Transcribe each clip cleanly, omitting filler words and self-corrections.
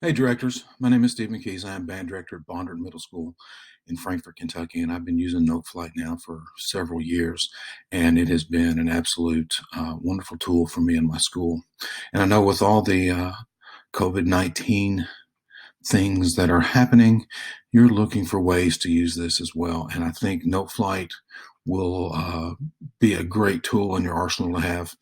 Hey, directors. My name is Steve McKees. I am band director at Bondurant Middle School in Frankfort, Kentucky, and I've been using Noteflight now for several years, and it has been an absolute wonderful tool for me and my school. And I know with all the COVID-19 things that are happening, you're looking for ways to use this as well. And I think Noteflight will be a great tool in your arsenal to have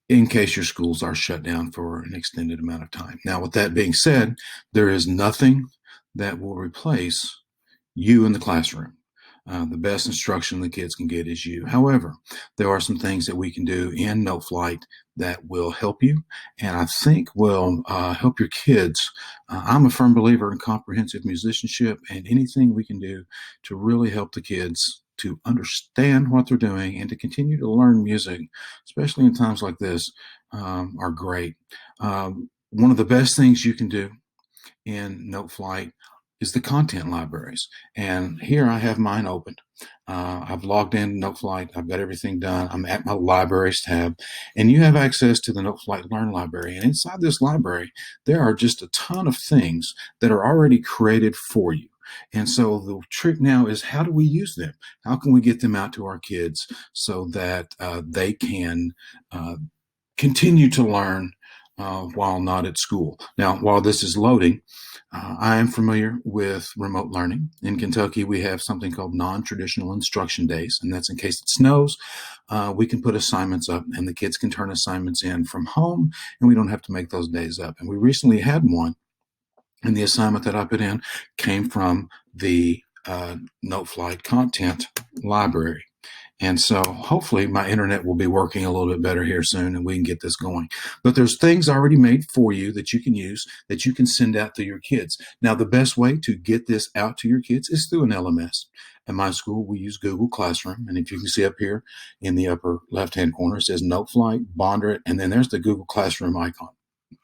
in case your schools are shut down for an extended amount of time. Now, with that being said, there is nothing that will replace you in the classroom. The best instruction the kids can get is you. However, there are some things that we can do in Noteflight that will help you, and I think will help your kids. I'm a firm believer in comprehensive musicianship, and anything we can do to really help the kids to understand what they're doing and to continue to learn music, especially in times like this, are great. One of the best things you can do in Noteflight is the content libraries. And here I have mine opened. I've logged in Noteflight. I've got everything done. I'm at my libraries tab, and you have access to the Noteflight Learn library. And inside this library, there are just a ton of things that are already created for you. And so the trick now is, how do we use them? How can we get them out to our kids so that they can continue to learn while not at school? Now, while this is loading, I am familiar with remote learning. In Kentucky, we have something called non-traditional instruction days, and that's in case it snows. We can put assignments up, and the kids can turn assignments in from home, and we don't have to make those days up. And we recently had one, and the assignment that I put in came from the Noteflight content library. And so hopefully my internet will be working a little bit better here soon and we can get this going. But there's things already made for you that you can use, that you can send out to your kids. Now, the best way to get this out to your kids is through an LMS. At my school, we use Google Classroom. And if you can see up here in the upper left-hand corner, it says Noteflight, Bondurant, and then there's the Google Classroom icon.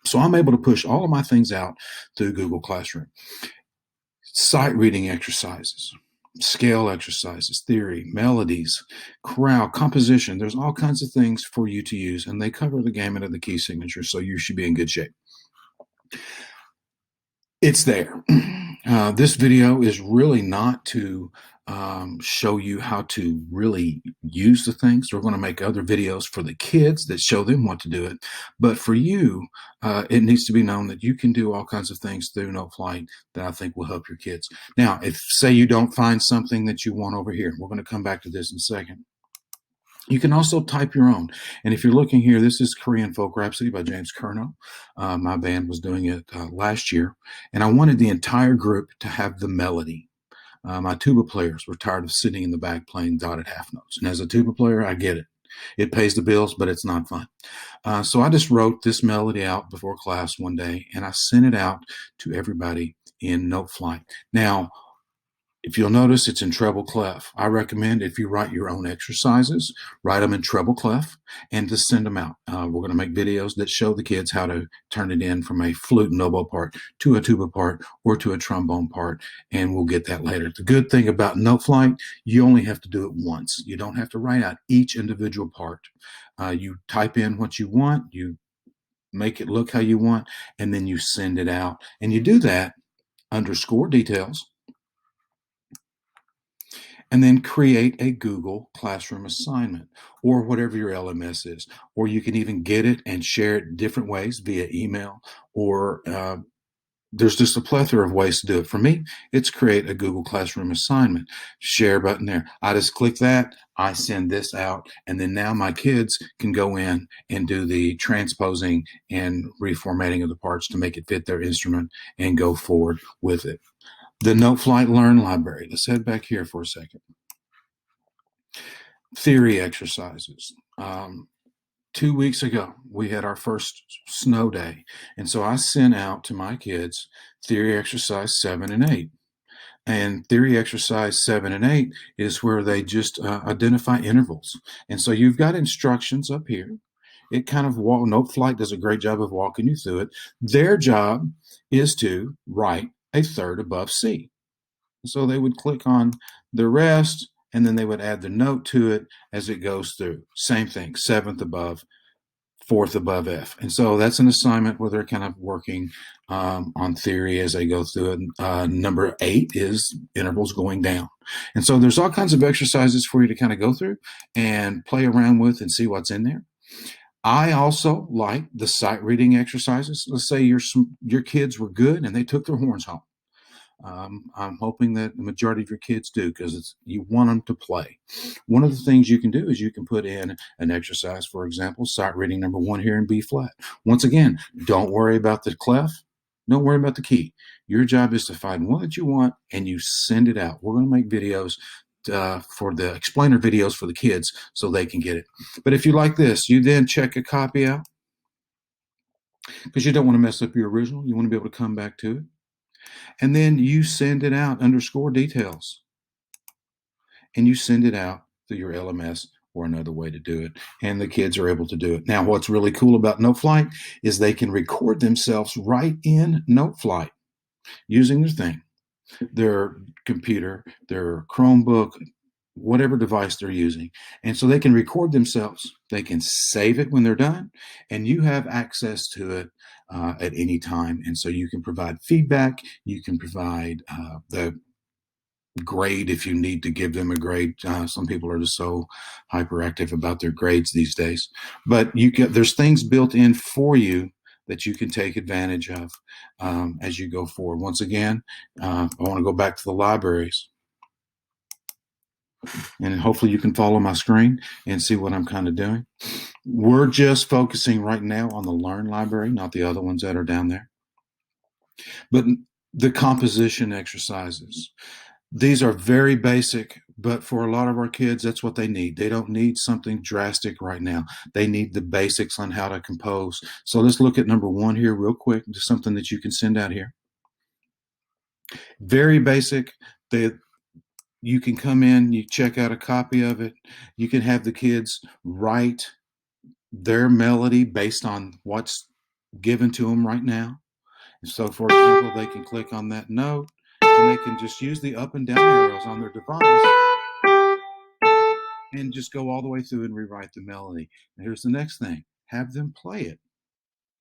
So I'm able to push all of my things out through Google Classroom. Sight reading exercises, scale exercises, theory, melodies, chorale, composition. There's all kinds of things for you to use, and they cover the gamut of the key signatures, so you should be in good shape. It's there. This video is really not to show you how to really use the things. We're going to make other videos for the kids that show them what to do it. But for you, it needs to be known that you can do all kinds of things through Noteflight that I think will help your kids. Now, if say you don't find something that you want over here, we're going to come back to this in a second. You can also type your own. And if you're looking here, this is Korean Folk Rhapsody by James Kerno. My band was doing it last year, and I wanted the entire group to have the melody. My tuba players were tired of sitting in the back playing dotted half notes. And as a tuba player, I get it. It pays the bills, but it's not fun. So I just wrote this melody out before class one day, and I sent it out to everybody in Noteflight. Now, if you'll notice, it's in treble clef. I recommend, if you write your own exercises, write them in treble clef and just send them out. We're going to make videos that show the kids how to turn it in from a flute and oboe part to a tuba part or to a trombone part, and we'll get that later. The good thing about Noteflight, you only have to do it once. You don't have to write out each individual part. You type in what you want, you make it look how you want, and then you send it out. And you do that underscore details, and then create a Google Classroom assignment or whatever your LMS is. Or you can even get it and share it different ways via email, or there's just a plethora of ways to do it. For me, it's create a Google Classroom assignment, share button there. I just click that, I send this out, and then now my kids can go in and do the transposing and reformatting of the parts to make it fit their instrument and go forward with it. The Noteflight Learn library. Let's head back here for a second. Theory exercises. 2 weeks ago, we had our first snow day. And so I sent out to my kids theory exercise 7 and 8. And theory exercise 7 and 8 is where they just identify intervals. And so you've got instructions up here. It kind of, Noteflight does a great job of walking you through it. Their job is to write a third above C. So they would click on the rest, and then they would add the note to it as it goes through. Same thing, seventh above, fourth above F. And so that's an assignment where they're kind of working on theory as they go through it. Number 8 is intervals going down. And so there's all kinds of exercises for you to kind of go through and play around with and see what's in there. I also like the sight reading exercises. Let's say your kids were good and they took their horns home. I'm hoping that the majority of your kids do, because you want them to play. One of the things you can do is you can put in an exercise, for example, sight reading number 1 here in B flat. Once again, don't worry about the clef. Don't worry about the key. Your job is to find one that you want and you send it out. We're going to make videos for the explainer videos for the kids so they can get it. But if you like this, you then check a copy out, because you don't want to mess up your original. You want to be able to come back to it. And then you send it out, underscore details, and you send it out through your LMS or another way to do it. And the kids are able to do it. Now, what's really cool about Noteflight is they can record themselves right in Noteflight using their thing, their computer, their Chromebook, whatever device they're using. And so they can record themselves. They can save it when they're done, and you have access to it at any time. And so you can provide feedback. You can provide the grade if you need to give them a grade. Some people are just so hyperactive about their grades these days. But there's things built in for you that you can take advantage of as you go forward. Once again, I want to go back to the libraries. And hopefully you can follow my screen and see what I'm kind of doing. We're just focusing right now on the Learn library, not the other ones that are down there. But the composition exercises, these are very basic, but for a lot of our kids, that's what they need. They don't need something drastic right now. They need the basics on how to compose. So let's look at number 1 here real quick, just something that you can send out here. Very basic. You can come in, you check out a copy of it. You can have the kids write their melody based on what's given to them right now. So, for example, they can click on that note and they can just use the up and down arrows on their device and just go all the way through and rewrite the melody. And here's the next thing. Have them play it.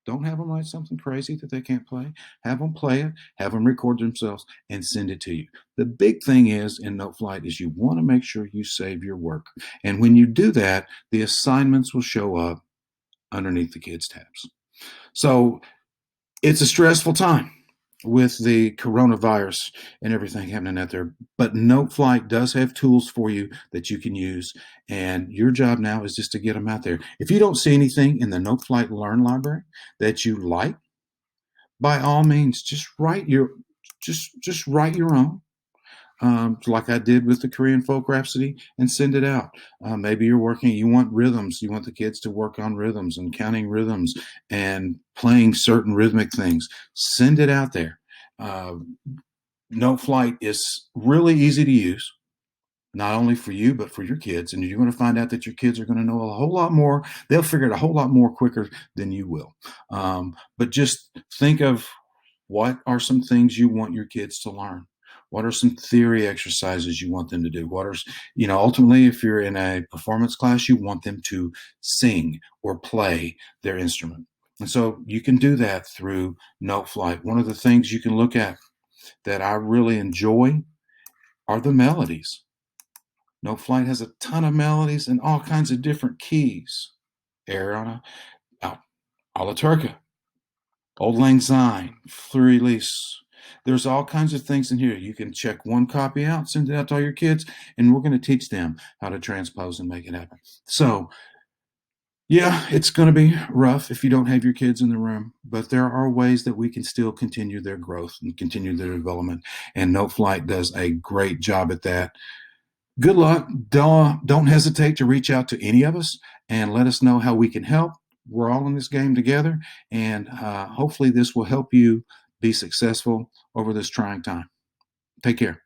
Don't have them write something crazy that they can't play. Have them play it, have them record themselves, and send it to you. The big thing is in Noteflight is you want to make sure you save your work. And when you do that, the assignments will show up underneath the kids' tabs. So it's a stressful time with the coronavirus and everything happening out there. But Noteflight does have tools for you that you can use. And your job now is just to get them out there. If you don't see anything in the Noteflight Learn library that you like, by all means, just write your own. Like I did with the Korean folk Rhapsody, and send it out. Maybe you want rhythms. You want the kids to work on rhythms and counting rhythms and playing certain rhythmic things. Send it out there. Noteflight is really easy to use, not only for you, but for your kids. And you're going to find out that your kids are going to know a whole lot more. They'll figure it a whole lot more quicker than you will. But just think of what are some things you want your kids to learn. What are some theory exercises you want them to do? Ultimately, if you're in a performance class, you want them to sing or play their instrument. And so you can do that through Noteflight. One of the things you can look at that I really enjoy are the melodies. Noteflight has a ton of melodies in all kinds of different keys. Air Alla Turca, Old Lang Syne, Fleur Elise. There's all kinds of things in here. You can check one copy out, send it out to all your kids, and we're going to teach them how to transpose and make it happen. So, yeah, it's going to be rough if you don't have your kids in the room, but there are ways that we can still continue their growth and continue their development, and Noteflight does a great job at that. Good luck. Don't hesitate to reach out to any of us and let us know how we can help. We're all in this game together, and hopefully this will help you be successful over this trying time. Take care.